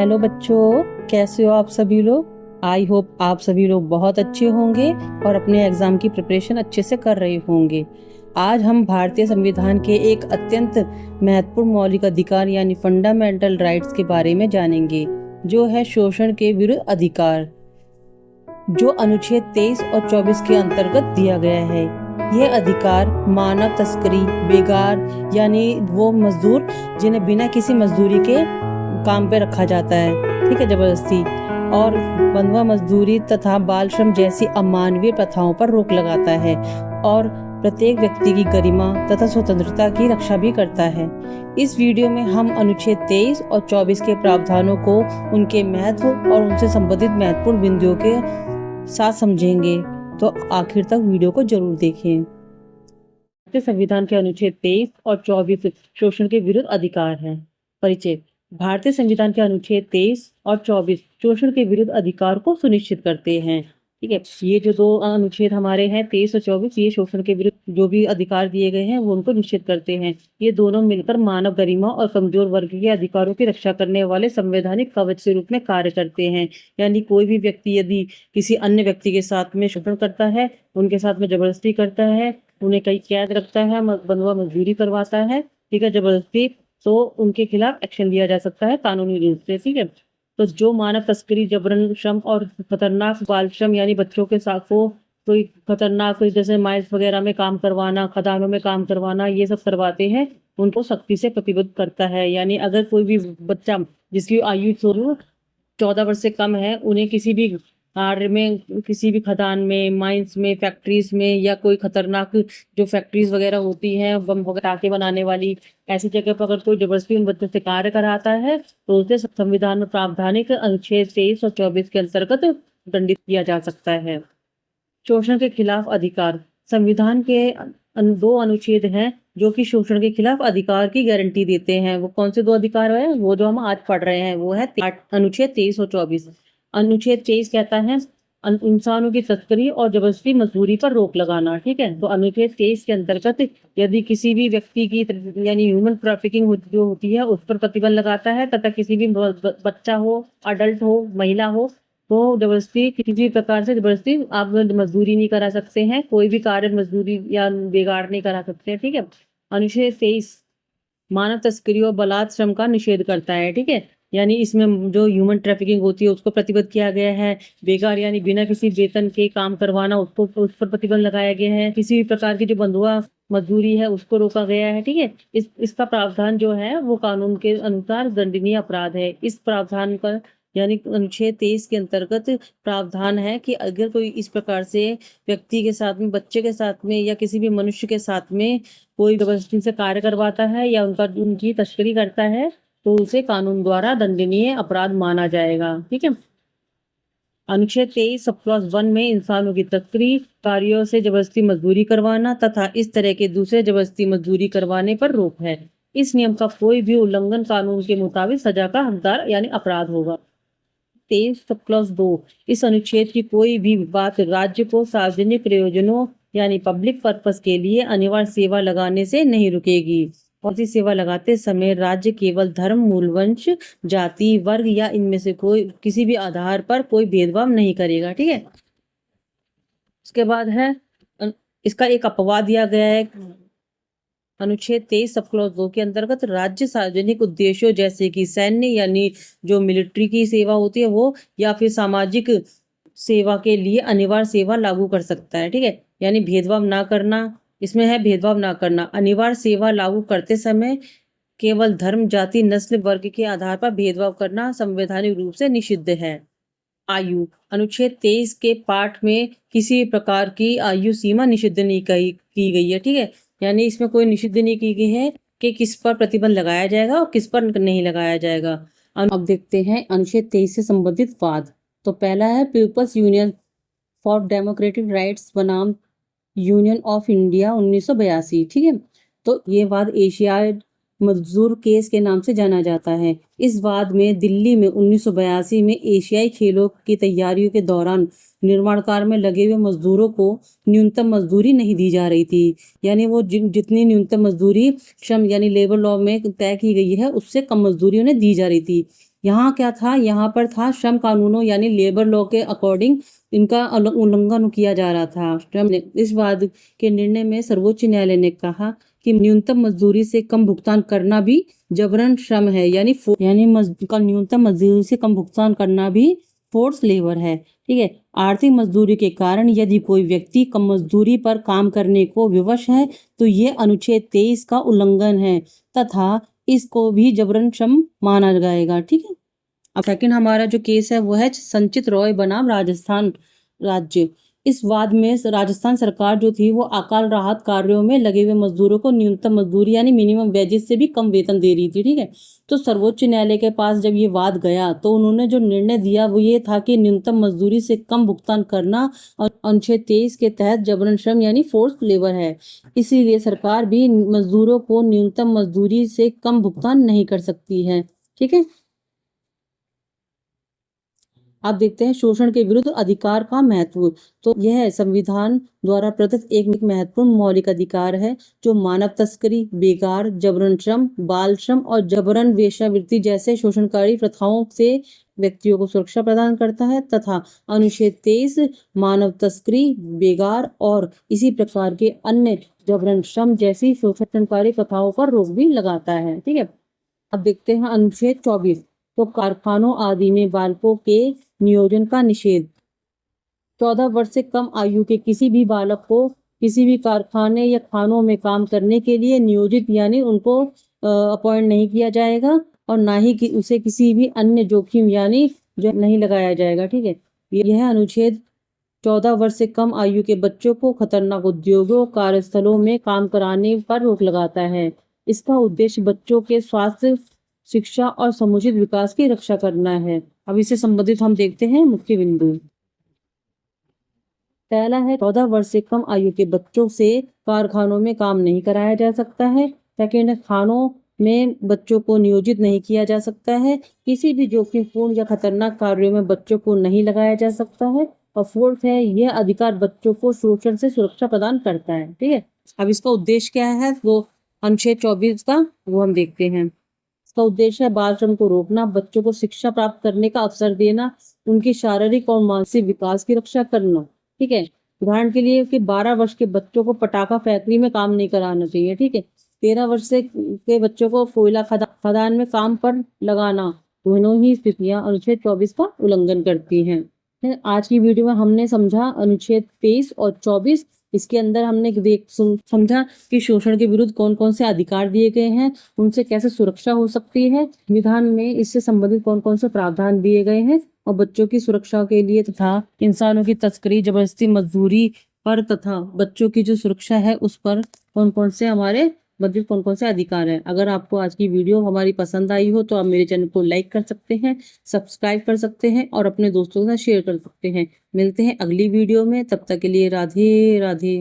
Hello बच्चों, कैसे हो आप सभी लोग। आई होप आप सभी लोग बहुत अच्छे होंगे और अपने एग्जाम की प्रिपरेशन अच्छे से कर रहे होंगे। आज हम भारतीय संविधान के एक अत्यंत महत्वपूर्ण मौलिक अधिकार यानी फंडामेंटल राइट्स के बारे में जानेंगे, जो है शोषण के विरुद्ध अधिकार, जो अनुच्छेद 23 और 24 के अंतर्गत दिया गया है। यह अधिकार मानव तस्करी, बेगार यानी वो मजदूर जिन्हें बिना किसी मजदूरी के काम पे रखा जाता है, ठीक है, जबरदस्ती, और बंधुआ मजदूरी तथा बाल श्रम जैसी अमानवीय प्रथाओं पर रोक लगाता है और प्रत्येक व्यक्ति की गरिमा तथा स्वतंत्रता की रक्षा भी करता है। इस वीडियो में हम अनुच्छेद 23 और 24 के प्रावधानों को उनके महत्व और उनसे संबंधित महत्वपूर्ण बिंदुओं के साथ समझेंगे, तो आखिर तक वीडियो को जरूर देखें। संविधान के अनुच्छेद 23 और 24 शोषण के विरुद्ध अधिकार है। परिचय। भारतीय संविधान के अनुच्छेद 23 और 24 शोषण के विरुद्ध अधिकार को सुनिश्चित करते हैं। ठीक है, ये जो दो अनुच्छेद हमारे हैं 23 और 24, ये शोषण के विरुद्ध जो भी अधिकार दिए गए हैं वो उनको निश्चित करते हैं। ये दोनों मिलकर मानव गरिमा और कमजोर वर्ग के अधिकारों की रक्षा करने वाले संवैधानिक कवच के रूप में कार्य करते हैं। यानी कोई भी व्यक्ति यदि किसी अन्य व्यक्ति के साथ में शोषण करता है, उनके साथ में जबरदस्ती करता है, उन्हें कई कैद रखता है, बंधुआ मजदूरी करवाता है, ठीक है, जबरदस्ती, तो उनके खिलाफ एक्शन लिया जा सकता है कानूनी रूप से। ठीक है, तो जो मानव तस्करी, जबरन श्रम और खतरनाक बाल श्रम यानी बच्चों के साथ को कोई खतरनाक, कोई जैसे माइंस वगैरह में काम करवाना, खदानों में काम करवाना, ये सब करवाते हैं, उनको सख्ती से प्रतिबद्ध करता है। यानी अगर कोई भी बच्चा जिसकी आयु 14 वर्ष से कम है, उन्हें किसी भी कार्य में, किसी भी खदान में, माइंस में, फैक्ट्रीज में, या कोई खतरनाक जो फैक्ट्रीज वगैरह होती हैं बम पटाखे बनाने वाली, ऐसी जगह पर अगर कोई जबरदस्ती उन बच्चों से कार्य कराता है तो उसे संविधान में प्रावधानिक अनुच्छेद 23 और 24 के अंतर्गत दंडित किया जा सकता है। शोषण के खिलाफ अधिकार। संविधान के दो अनुच्छेद हैं जो कि शोषण के खिलाफ अधिकार की गारंटी देते हैं। वो कौन से दो अधिकार है? वो जो हम आज पढ़ रहे हैं वो है अनुच्छेद 23 और 24। अनुच्छेद 23 कहता है इंसानों की तस्करी और जबरदस्ती मजदूरी पर रोक लगाना। ठीक है, तो अनुच्छेद 23 के अंतर्गत यदि किसी भी व्यक्ति की यानी ह्यूमन ट्रैफिकिंग जो होती है उस पर प्रतिबंध लगाता है, तथा किसी भी बच्चा हो, अडल्ट हो, महिला हो, तो जबरदस्ती, किसी भी प्रकार से जबरदस्ती आप मजदूरी नहीं करा सकते हैं, कोई भी कार्य मजदूरी या बेगार नहीं करा सकते हैं। ठीक है, अनुच्छेद 23 मानव तस्करी और बलात् श्रम का निषेध करता है। ठीक है, यानी इसमें जो ह्यूमन ट्रैफिकिंग होती है उसको प्रतिबंध किया गया है। बेकार यानी बिना किसी वेतन के काम करवाना, उसको उस पर प्रतिबंध लगाया गया है। किसी भी प्रकार की जो बंधुआ मजदूरी है उसको रोका गया है। ठीक है, इसका प्रावधान जो है वो कानून के अनुसार दंडनीय अपराध है। इस प्रावधान का यानी अनुच्छेद 23 के अंतर्गत प्रावधान है कि अगर कोई इस प्रकार से व्यक्ति के साथ में, बच्चे के साथ में, या किसी भी मनुष्य के साथ में कोई जबरदस्ती से कार्य करवाता है या उनकी तस्करी करता है तो उसे कानून द्वारा दंडनीय अपराध माना जाएगा। ठीक है, अनुच्छेद 23 सब क्लॉज 1 में इंसानों की तस्करी, कार्यों से जबरदस्ती मजदूरी करवाना तथा इस तरह के दूसरे जबरदस्ती मजदूरी करवाने पर रोक है। इस नियम का कोई भी उल्लंघन कानून के मुताबिक सजा का हकदार यानी अपराध होगा। 23 सब क्लॉज 2 इस अनुच्छेद की कोई भी बात राज्य को सार्वजनिक प्रयोजनों यानी पब्लिक पर्पस के लिए अनिवार्य सेवा लगाने से नहीं रुकेगी। और ऐसी सेवा लगाते समय राज्य केवल धर्म, मूल वंश, जाति, वर्ग या इनमें से कोई किसी भी आधार पर कोई भेदभाव नहीं करेगा। ठीक है, उसके बाद है इसका एक अपवाद दिया गया है अनुच्छेद 23 सब क्लॉज 2 के अंतर्गत। राज्य सार्वजनिक उद्देश्यों जैसे कि सैन्य यानी जो मिलिट्री की सेवा होती है वो, या फिर सामाजिक सेवा के लिए अनिवार्य सेवा लागू कर सकता है। ठीक है, यानी भेदभाव ना करना, इसमें है भेदभाव ना करना। अनिवार्य सेवा लागू करते समय केवल धर्म, जाति, नस्ल, वर्ग के आधार पर भेदभाव करना संवैधानिक रूप से निषिद्ध है। आयु। अनुच्छेद 23 के पाठ में किसी प्रकार की आयु सीमा निषिद्ध नहीं की गई है। ठीक है, यानी इसमें कोई निषिद्ध नहीं की गई है कि किस पर प्रतिबंध लगाया जाएगा और किस पर नहीं लगाया जाएगा। अब देखते हैं अनुच्छेद 23 से संबंधित वाद। तो पहला है people's union for democratic rights बनाम यूनियन ऑफ इंडिया 1982। ठीक है, तो ये वाद एशियाड मजदूर केस के नाम से जाना जाता है। इस वाद में दिल्ली में 1982 में एशियाई खेलों की तैयारियों के दौरान निर्माण कार्य में लगे हुए मजदूरों को न्यूनतम मजदूरी नहीं दी जा रही थी। यानी वो जितनी न्यूनतम मजदूरी श्रम यानी लेबर लॉ में तय की गई है उससे कम मजदूरी उन्हें दी जा रही थी। यहाँ क्या था, यहाँ पर था श्रम कानूनों यानी लेबर लॉ के अकॉर्डिंग इनका उल्लंघन किया जा रहा था। श्रम ने इस वाद के निर्णय में सर्वोच्च न्यायालय ने कहा कि न्यूनतम मजदूरी से कम भुगतान करना भी जबरन श्रम है, यानी न्यूनतम मजदूरी से कम भुगतान करना भी फोर्स लेबर है। ठीक है। आर्थिक मजदूरी के कारण यदि कोई व्यक्ति कम मजदूरी पर काम करने को विवश है तो ये अनुच्छेद 23 का उल्लंघन है तथा इसको भी जबरन श्रम माना जाएगा। ठीक है। अब सेकंड हमारा जो केस है वो है संचित रॉय बनाम राजस्थान राज्य। इस वाद में राजस्थान सरकार जो थी वो अकाल राहत कार्यों में लगे हुए मजदूरों को न्यूनतम मजदूरी यानी मिनिमम वेजेस से भी कम वेतन दे रही थी। ठीक है। तो सर्वोच्च न्यायालय के पास जब ये वाद गया तो उन्होंने जो निर्णय दिया वो ये था कि न्यूनतम मजदूरी से कम भुगतान करना और अनुच्छेद 23 के तहत जबरन श्रम यानी फोर्स लेबर है। इसीलिए सरकार भी मजदूरों को न्यूनतम मजदूरी से कम भुगतान नहीं कर सकती है। ठीक है। अब देखते हैं शोषण के विरुद्ध अधिकार का महत्व। तो यह संविधान द्वारा प्रदत्त एक महत्वपूर्ण मौलिक अधिकार है जो मानव तस्करी, बेकार, जबरन श्रम, बाल श्रम और जबरन वेश्यावृत्ति जैसे शोषणकारी प्रथाओं से व्यक्तियों को सुरक्षा प्रदान करता है तथा अनुच्छेद 23 मानव तस्करी, बेगार और इसी प्रकार के अन्य जबरन श्रम जैसी शोषणकारी प्रथाओं पर रोक भी लगाता है। ठीक है। अब देखते हैं अनुच्छेद 24। तो कारखानों आदि में बालकों के नियोजन का निषेध। 14 वर्ष से कम आयु के किसी भी बालक को किसी भी कारखाने या खानों में काम करने के लिए नियोजित यानी उनको अपॉइंट नहीं किया जाएगा और ना ही कि उसे किसी भी अन्य जोखिम यानी जो नहीं लगाया जाएगा। ठीक है। यह अनुच्छेद 14 वर्ष से कम आयु के बच्चों को खतरनाक उद्योगों, कार्यस्थलों में काम कराने पर रोक लगाता है। इसका उद्देश्य बच्चों के स्वास्थ्य, शिक्षा और समुचित विकास की रक्षा करना है। अब इससे संबंधित हम देखते हैं मुख्य बिंदु। पहला है 14 वर्ष से कम आयु के बच्चों से कारखानों में काम नहीं कराया जा सकता है। सेकेंड है खानों में बच्चों को नियोजित नहीं किया जा सकता है। किसी भी जोखिमपूर्ण या खतरनाक कार्यों में बच्चों को नहीं लगाया जा सकता है। और फोर्थ है यह अधिकार बच्चों को शोषण से सुरक्षा प्रदान करता है। ठीक है। अब इसका उद्देश्य क्या है वो अनुच्छेद 24 का वो हम देखते हैं। इसका उद्देश्य है बाल श्रम को रोकना, बच्चों को शिक्षा प्राप्त करने का अवसर देना, उनकी शारीरिक और मानसिक विकास की रक्षा करना। ठीक है। उदाहरण के लिए कि 12 वर्ष के बच्चों को पटाखा फैक्ट्री में काम नहीं कराना चाहिए। ठीक है। 13 वर्ष से के बच्चों को कोयला खदान में काम पर लगाना, दोनों ही स्थितियां अनुच्छेद 24 का उल्लंघन करती हैं। आज की वीडियो में हमने समझा अनुच्छेद 23 और 24। इसके अंदर हमने समझा कि शोषण के विरुद्ध कौन कौन से अधिकार दिए गए हैं, उनसे कैसे सुरक्षा हो सकती है, संविधान में इससे संबंधित कौन कौन से प्रावधान दिए गए हैं और बच्चों की सुरक्षा के लिए तथा इंसानों की तस्करी, जबरदस्ती मजदूरी पर तथा बच्चों की जो सुरक्षा है उस पर कौन कौन से अधिकार है। अगर आपको आज की वीडियो हमारी पसंद आई हो तो आप मेरे चैनल को लाइक कर सकते हैं, सब्सक्राइब कर सकते हैं और अपने दोस्तों के साथ शेयर कर सकते हैं। मिलते हैं अगली वीडियो में, तब तक के लिए राधे राधे।